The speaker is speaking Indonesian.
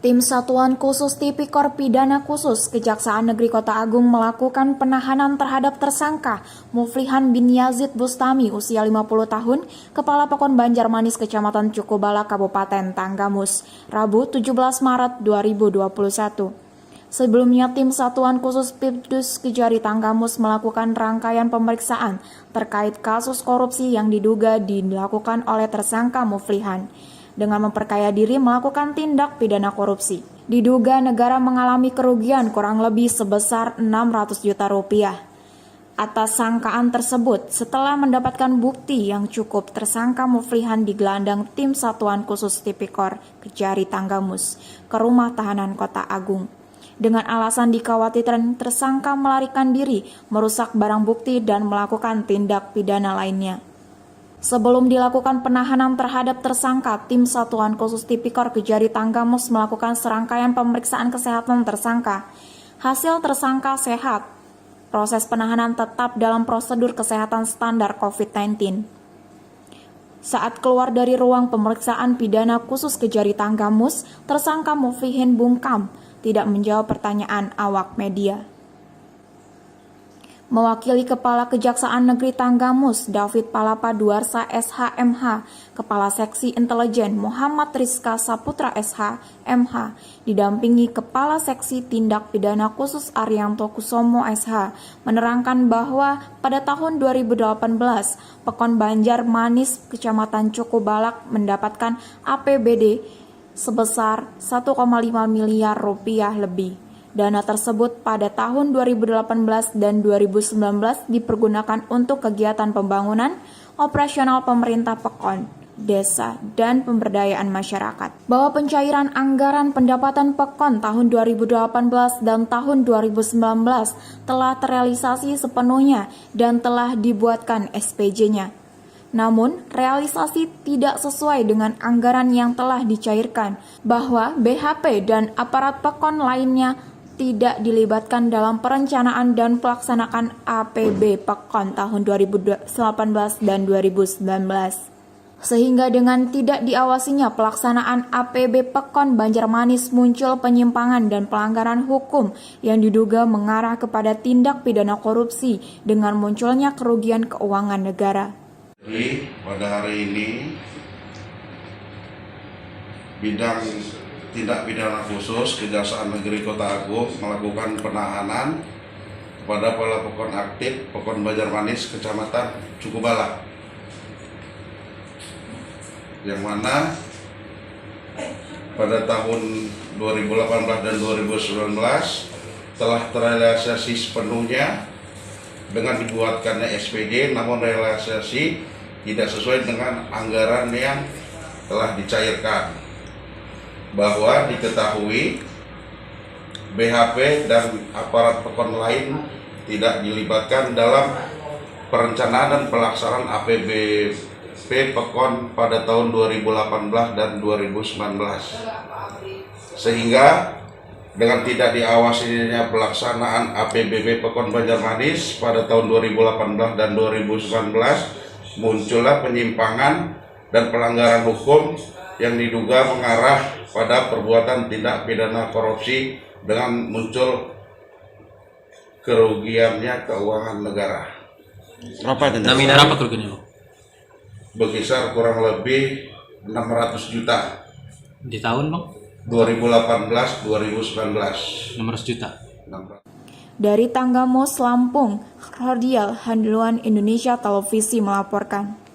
Tim Satuan Khusus Tipikor Pidana Khusus Kejaksaan Negeri Kota Agung melakukan penahanan terhadap tersangka Muflihan bin Yazid Bustami usia 50 tahun, Kepala Pekon Banjarmanis Kecamatan Cukubala Kabupaten Tanggamus, Rabu 17 Maret 2021. Sebelumnya, Tim Satuan Khusus Pibdus Kejari Tanggamus melakukan rangkaian pemeriksaan terkait kasus korupsi yang diduga dilakukan oleh tersangka Muflihan dengan memperkaya diri melakukan tindak pidana korupsi. Diduga negara mengalami kerugian kurang lebih sebesar 600 juta rupiah. Atas sangkaan tersebut, setelah mendapatkan bukti yang cukup, tersangka Muflihan digelandang Tim Satuan Khusus Tipikor Kejari Tanggamus ke rumah tahanan Kota Agung. Dengan alasan dikhawatirkan tersangka melarikan diri, merusak barang bukti, dan melakukan tindak pidana lainnya. Sebelum dilakukan penahanan terhadap tersangka, Tim Satuan Khusus Tipikor Kejari Tanggamus melakukan serangkaian pemeriksaan kesehatan tersangka. Hasil tersangka sehat. Proses penahanan tetap dalam prosedur kesehatan standar COVID-19. Saat keluar dari ruang pemeriksaan pidana khusus Kejari Tanggamus, tersangka Muflihan bungkam, tidak menjawab pertanyaan awak media. Mewakili Kepala Kejaksaan Negeri Tanggamus, David Palapa Duarsa SH.MH, Kepala Seksi Intelijen Muhammad Rizka Saputra SH.MH, didampingi Kepala Seksi Tindak Pidana Khusus Arianto Kusomo SH, menerangkan bahwa pada tahun 2018, Pekon Banjarmanis Kecamatan Cukubalak mendapatkan APBD sebesar 1,5 miliar rupiah lebih. Dana tersebut pada tahun 2018 dan 2019 dipergunakan untuk kegiatan pembangunan operasional pemerintah Pekon, desa, dan pemberdayaan masyarakat. Bahwa pencairan anggaran pendapatan Pekon tahun 2018 dan tahun 2019 telah terrealisasi sepenuhnya dan telah dibuatkan SPJ-nya. Namun, realisasi tidak sesuai dengan anggaran yang telah dicairkan, bahwa BHP dan aparat Pekon lainnya tidak dilibatkan dalam perencanaan dan pelaksanaan APB Pekon tahun 2018 dan 2019. Sehingga dengan tidak diawasinya pelaksanaan APB Pekon Banjarmanis muncul penyimpangan dan pelanggaran hukum yang diduga mengarah kepada tindak pidana korupsi dengan munculnya kerugian keuangan negara. Jadi pada hari ini bidang tindak pidana khusus Kejaksaan Negeri Kota Agung melakukan penahanan kepada Kepala Pekon aktif Pekon Banjarmanis Kecamatan Cukubala, yang mana pada tahun 2018 dan 2019 telah terrealisasi sepenuhnya dengan dibuatkannya SPJ, namun realisasi tidak sesuai dengan anggaran yang telah dicairkan. Bahwa diketahui BHP dan aparat Pekon lain tidak dilibatkan dalam perencanaan dan pelaksanaan APBP Pekon pada tahun 2018 dan 2019. Sehingga dengan tidak diawasinya pelaksanaan APBP Pekon Banjarmanis pada tahun 2018 dan 2019, muncullah penyimpangan dan pelanggaran hukum yang diduga mengarah pada perbuatan tindak pidana korupsi dengan muncul kerugiannya keuangan negara. Nominal berapa kerugiannya? Berkisar kurang lebih 600 juta. Di tahun, Bang? 2018-2019. 600 juta. Dari Tanggamus, Lampung, Rodial Handeluan Indonesia Televisi melaporkan.